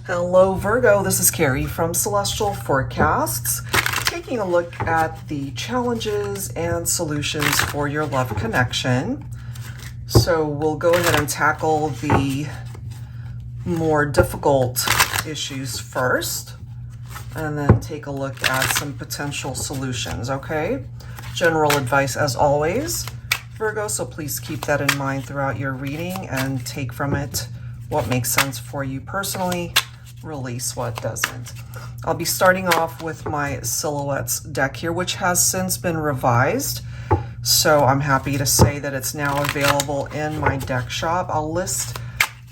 Hello Virgo, this is Carrie from Celestial Forecasts, taking a look at the challenges and solutions for your love connection. So we'll go ahead and tackle the more difficult issues first, and then take a look at some potential solutions, okay? General advice as always, Virgo, so please keep that in mind throughout your reading and take from it what makes sense for you personally. Release what doesn't. I'll be starting off with my Silhouettes deck here, which has since been revised. So I'm happy to say that it's now available in my deck shop. I'll list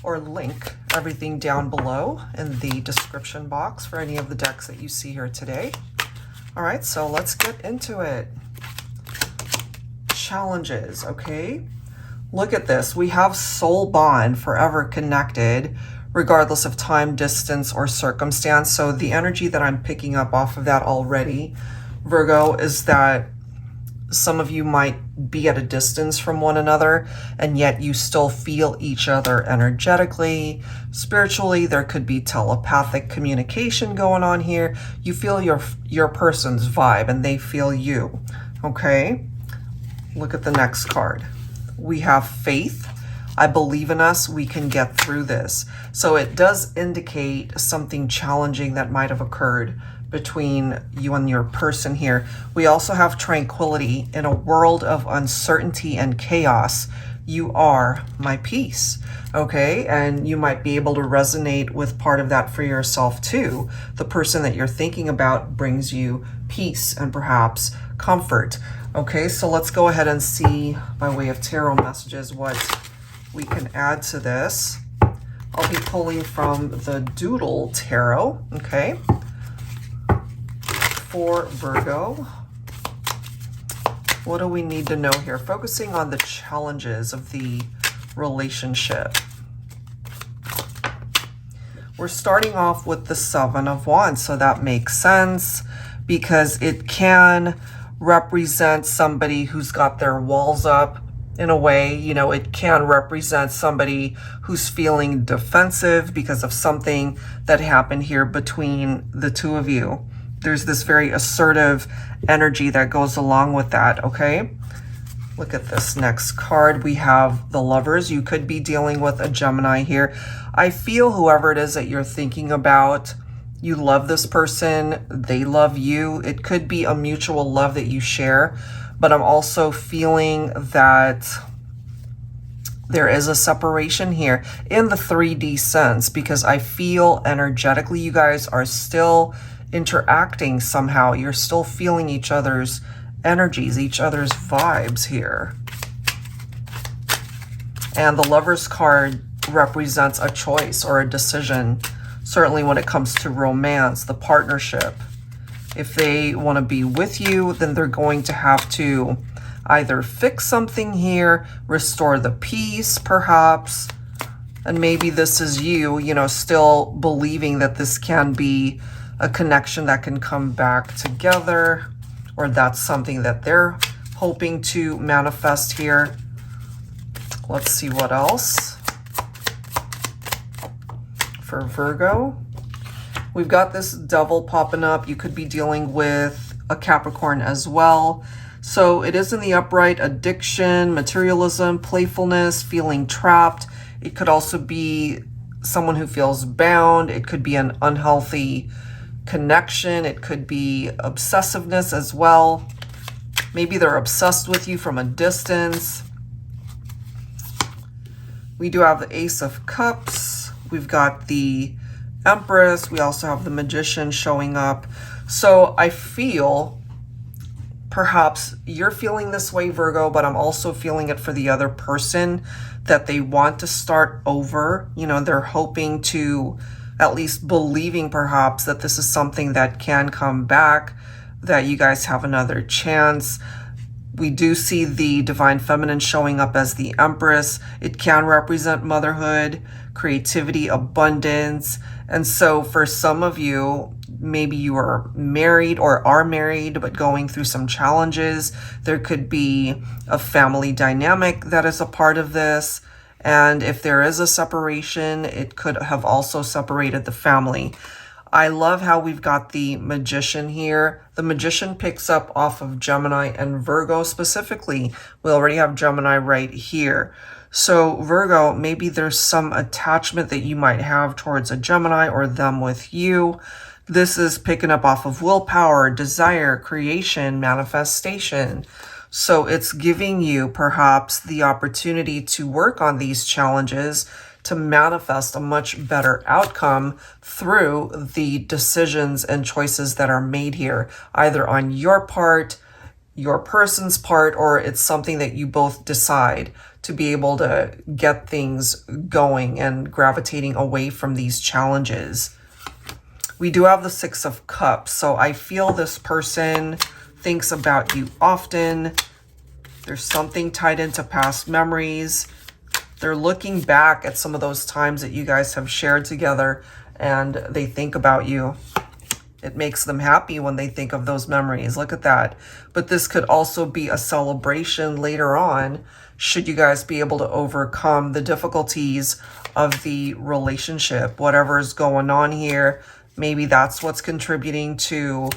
or link everything down below in the description box for any of the decks that you see here today. All right, so let's get into it. Challenges, okay? Look at this. We have soul bond, forever connected, regardless of time, distance, or circumstance. So the energy that I'm picking up off of that already, Virgo, is that some of you might be at a distance from one another, and yet you still feel each other energetically, spiritually. There could be telepathic communication going on here. You feel your person's vibe, and they feel you, okay? Look at the next card. We have faith. I believe in us, we can get through this. So it does indicate something challenging that might have occurred between you and your person here. We also have tranquility. In a world of uncertainty and chaos, you are my peace, okay? And you might be able to resonate with part of that for yourself too. The person that you're thinking about brings you peace and perhaps comfort, okay? So let's go ahead and see by way of tarot messages what we can add to this. I'll be pulling from the Doodle Tarot, okay, for Virgo. What do we need to know here? Focusing on the challenges of the relationship. We're starting off with the Seven of Wands, so that makes sense because it can represent somebody who's got their walls up. In a way, you know, it can represent somebody who's feeling defensive because of something that happened here between the two of you. There's this very assertive energy that goes along with that, okay? Look at this next card. We have the Lovers. You could be dealing with a Gemini here. I feel whoever it is that you're thinking about, you love this person, they love you. It could be a mutual love that you share. But I'm also feeling that there is a separation here in the 3D sense, because I feel energetically you guys are still interacting somehow. You're still feeling each other's energies, each other's vibes here. And the Lovers card represents a choice or a decision, certainly when it comes to romance, the partnership. If they want to be with you, then they're going to have to either fix something here, restore the peace, perhaps. And maybe this is you, you know, still believing that this can be a connection that can come back together, or that's something that they're hoping to manifest here. Let's see what else for Virgo. We've got this Devil popping up. You could be dealing with a Capricorn as well. So it is in the upright: addiction, materialism, playfulness, feeling trapped. It could also be someone who feels bound. It could be an unhealthy connection. It could be obsessiveness as well. Maybe they're obsessed with you from a distance. We do have the Ace of Cups. We've got the Empress. We also have the Magician showing up. So I feel perhaps you're feeling this way, Virgo, but I'm also feeling it for the other person, that they want to start over. You know, they're hoping to, at least believing perhaps, that this is something that can come back, that you guys have another chance. We do see the Divine Feminine showing up as the Empress. It can represent motherhood, creativity, abundance. And so for some of you, maybe you are married or are married but going through some challenges. There could be a family dynamic that is a part of this. And if there is a separation, it could have also separated the family. I love how we've got the Magician here. The Magician picks up off of Gemini and Virgo specifically. We already have Gemini right here. So Virgo, maybe there's some attachment that you might have towards a Gemini or them with you. This is picking up off of willpower, desire, creation, manifestation. So it's giving you perhaps the opportunity to work on these challenges to manifest a much better outcome through the decisions and choices that are made here, either on your part, your person's part, or it's something that you both decide to be able to get things going and gravitating away from these challenges. We do have the Six of Cups, so I feel this person thinks about you often. There's something tied into past memories. They're looking back at some of those times that you guys have shared together and they think about you. It makes them happy when they think of those memories. Look at that. But this could also be a celebration later on, should you guys be able to overcome the difficulties of the relationship. Whatever is going on here, maybe that's what's contributing to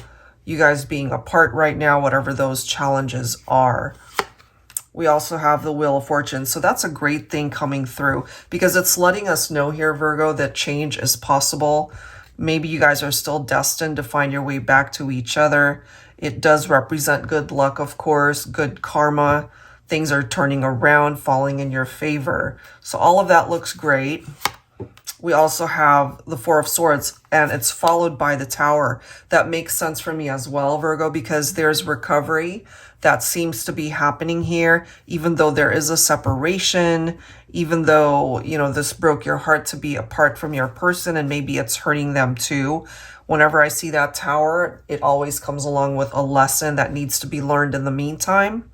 you guys being apart right now, whatever those challenges are. We also have the Wheel of Fortune. So that's a great thing coming through because it's letting us know here, Virgo, that change is possible. Maybe you guys are still destined to find your way back to each other. It does represent good luck, of course, good karma. Things are turning around, falling in your favor. So all of that looks great. We also have the Four of Swords, and it's followed by the Tower. That makes sense for me as well, Virgo, because there's recovery that seems to be happening here, even though there is a separation, even though, you know, this broke your heart to be apart from your person, and maybe it's hurting them too. Whenever I see that Tower, it always comes along with a lesson that needs to be learned in the meantime.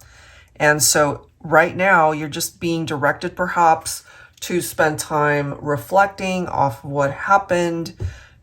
And so right now, you're just being directed perhaps to spend time reflecting off what happened.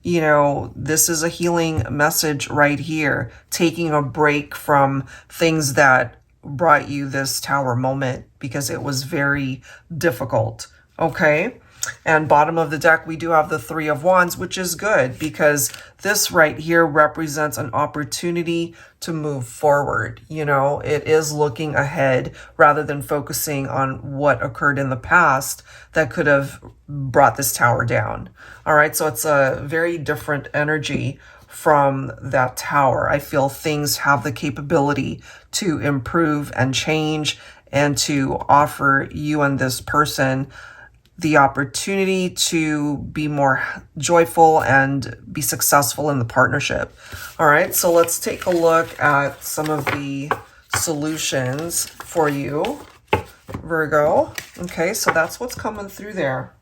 You know, this is a healing message right here, taking a break from things that brought you this Tower moment because it was very difficult. Okay. And bottom of the deck, we do have the Three of Wands, which is good because this right here represents an opportunity to move forward. You know, it is looking ahead rather than focusing on what occurred in the past that could have brought this Tower down. All right, so it's a very different energy from that Tower. I feel things have the capability to improve and change and to offer you and this person the opportunity to be more joyful and be successful in the partnership. All right, so let's take a look at some of the solutions for you, Virgo. Okay, so that's what's coming through there.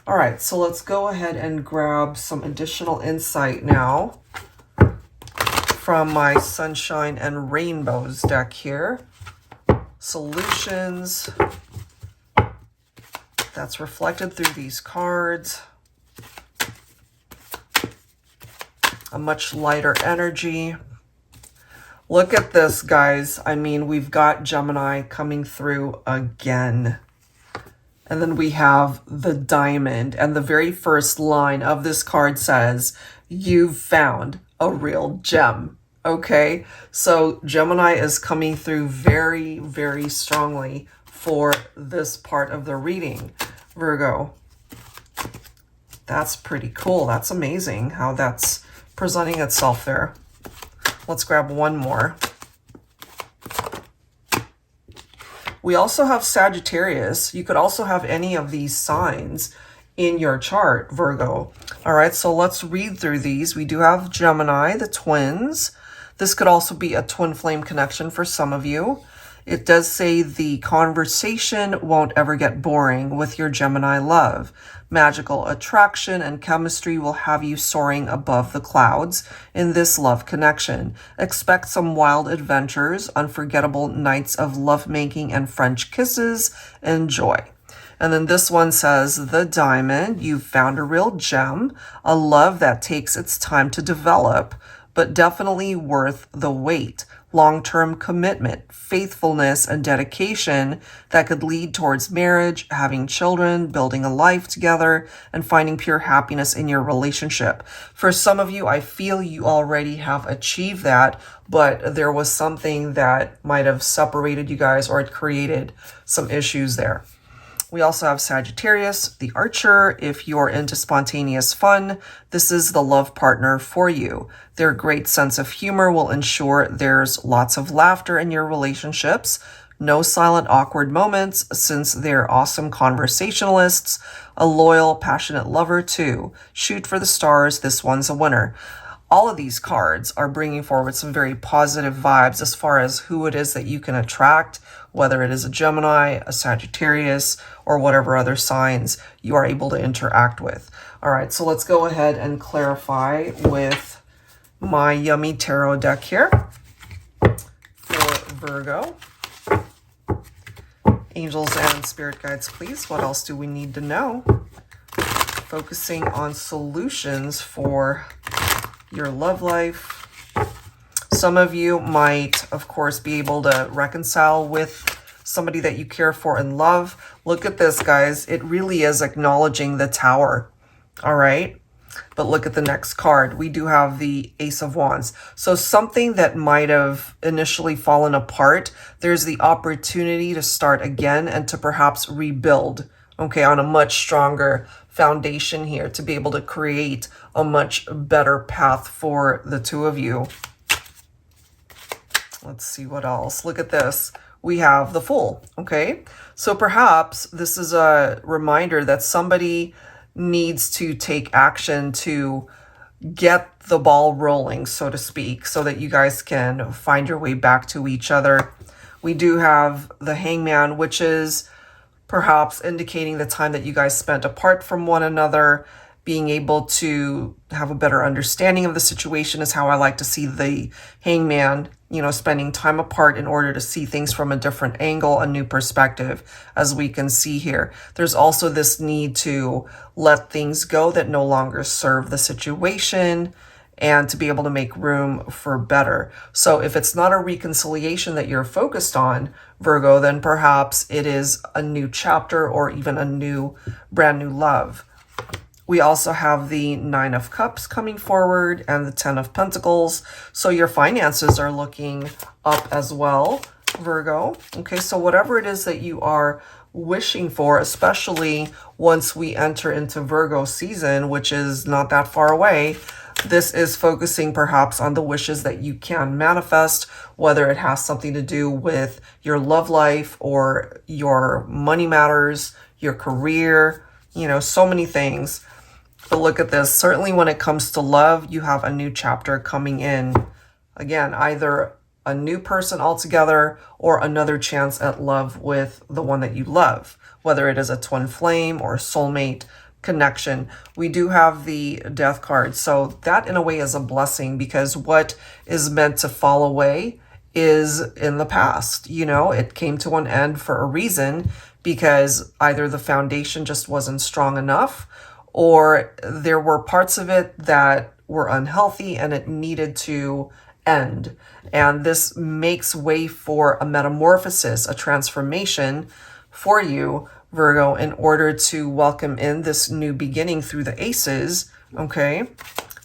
All right, so let's go ahead and grab some additional insight now from my Sunshine and Rainbows deck here. Solutions that's reflected through these cards. A much lighter energy. Look at this, guys. I mean, we've got Gemini coming through again. And then we have the Diamond. And the very first line of this card says, "You've found a real gem." Okay, so Gemini is coming through very, very strongly for this part of the reading, Virgo. That's pretty cool. That's amazing how that's presenting itself there. Let's grab one more. We also have Sagittarius. You could also have any of these signs in your chart, Virgo. All right, so let's read through these. We do have Gemini, the twins. This could also be a twin flame connection for some of you. It does say the conversation won't ever get boring with your Gemini love. Magical attraction and chemistry will have you soaring above the clouds in this love connection. Expect some wild adventures, unforgettable nights of lovemaking and French kisses. Enjoy. And then this one says, the Diamond, you've found a real gem, a love that takes its time to develop, but definitely worth the wait. long-term commitment, faithfulness, and dedication that could lead towards marriage, having children, building a life together, and finding pure happiness in your relationship. For some of you, I feel you already have achieved that, but there was something that might have separated you guys, or it created some issues there. We also have Sagittarius, the Archer. If you're into spontaneous fun, this is the love partner for you. Their great sense of humor will ensure there's lots of laughter in your relationships. No silent, awkward moments, since they're awesome conversationalists. A loyal, passionate lover too. Shoot for the stars, this one's a winner. All of these cards are bringing forward some very positive vibes as far as who it is that you can attract, whether it is a Gemini, a Sagittarius, or whatever other signs you are able to interact with. All right, so let's go ahead and clarify with my yummy tarot deck here for Virgo. Angels and spirit guides, please. What else do we need to know? Focusing on solutions for your love life. Some of you might, of course, be able to reconcile with somebody that you care for and love. Look at this, guys. It really is acknowledging the Tower. All right. But look at the next card. We do have the Ace of Wands. So something that might have initially fallen apart, there's the opportunity to start again and to perhaps rebuild, okay, on a much stronger foundation here, to be able to create a much better path for the two of you. Let's see what else. Look at this. We have the Fool, okay? So perhaps this is a reminder that somebody needs to take action to get the ball rolling, so to speak, so that you guys can find your way back to each other. We do have the Hangman, which is perhaps indicating the time that you guys spent apart from one another. Being able to have a better understanding of the situation is how I like to see the Hangman, you know, spending time apart in order to see things from a different angle, a new perspective, as we can see here. There's also this need to let things go that no longer serve the situation and to be able to make room for better. So if it's not a reconciliation that you're focused on, Virgo, then perhaps it is a new chapter or even a brand new love. We also have the Nine of Cups coming forward and the Ten of Pentacles. So your finances are looking up as well, Virgo. Okay, so whatever it is that you are wishing for, especially once we enter into Virgo season, which is not that far away, this is focusing perhaps on the wishes that you can manifest, whether it has something to do with your love life or your money matters, your career, you know, so many things. But look at this. Certainly when it comes to love, you have a new chapter coming in. Again, either a new person altogether or another chance at love with the one that you love, whether it is a twin flame or soulmate connection. We do have the Death card. So that in a way is a blessing, because what is meant to fall away is in the past. You know, it came to an end for a reason, because either the foundation just wasn't strong enough, or there were parts of it that were unhealthy and it needed to end. And this makes way for a metamorphosis, a transformation for you, Virgo, in order to welcome in this new beginning through the aces, okay,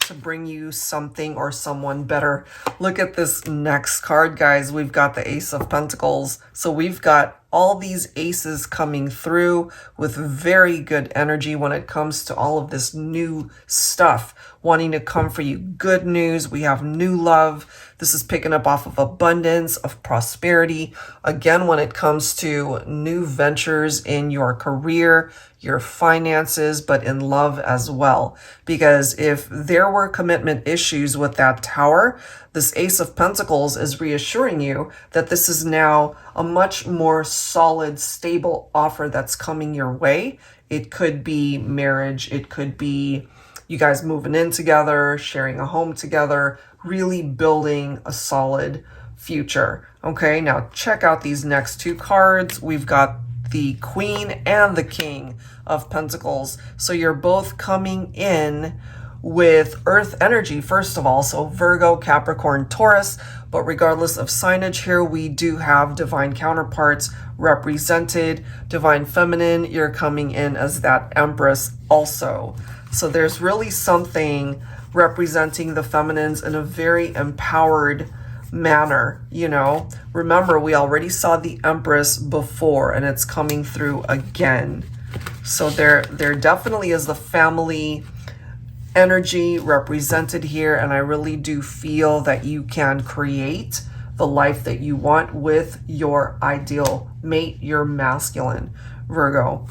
to bring you something or someone better. Look at this next card, guys. We've got the Ace of Pentacles. So we've got all these aces coming through with very good energy when it comes to all of this new stuff wanting to come for you. Good news. We have new love. This is picking up off of abundance, of prosperity. Again, when it comes to new ventures in your career, your finances, but in love as well. Because if there were commitment issues with that Tower, this Ace of Pentacles is reassuring you that this is now a much more solid, stable offer that's coming your way. It could be marriage. It could be you guys moving in together, sharing a home together, really building a solid future. Okay, now check out these next two cards. We've got the Queen and the King of Pentacles. So you're both coming in with earth energy, first of all. So Virgo, Capricorn, Taurus, But regardless of signage here, we do have divine counterparts represented. Divine feminine, you're coming in as that empress also. So there's really something representing the feminines in a very empowered manner, you know. Remember, we already saw the empress before and it's coming through again. So there definitely is the family energy represented here, and I really do feel that you can create the life that you want with your ideal mate, your masculine, Virgo.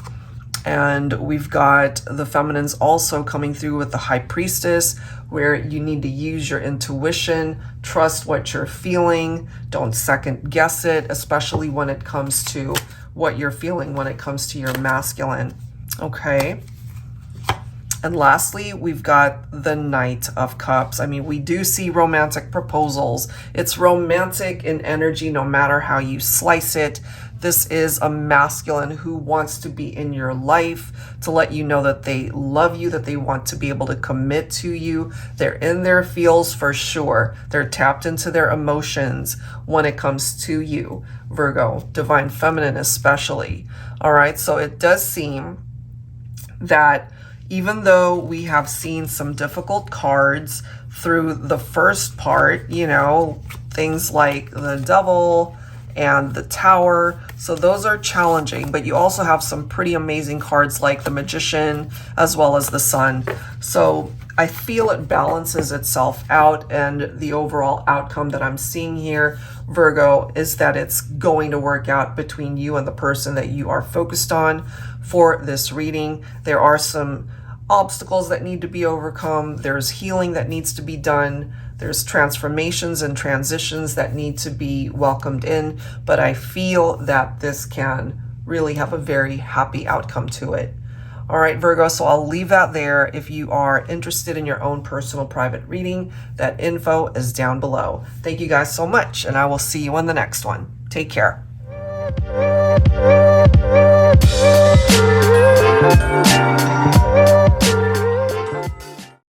And we've got the feminines also coming through with the high priestess, where you need to use your intuition, trust what you're feeling, don't second guess it, especially when it comes to what you're feeling when it comes to your masculine. Okay. And lastly, we've got the Knight of Cups. I mean, we do see romantic proposals. It's romantic in energy no matter how you slice it. This is a masculine who wants to be in your life to let you know that they love you, that they want to be able to commit to you. They're in their feels for sure. They're tapped into their emotions when it comes to you, Virgo, divine feminine especially. All right, so it does seem that even though we have seen some difficult cards through the first part, you know, things like the Devil and the Tower, so those are challenging, but you also have some pretty amazing cards like the Magician as well as the Sun. So I feel it balances itself out, and the overall outcome that I'm seeing here, Virgo, is that it's going to work out between you and the person that you are focused on for this reading. There are some obstacles that need to be overcome. There's healing that needs to be done. There's transformations and transitions that need to be welcomed in, but I feel that this can really have a very happy outcome to it. All right, Virgo, so I'll leave that there. If you are interested in your own personal private reading, that info is down below. Thank you guys so much, and I will see you in the next one. Take care.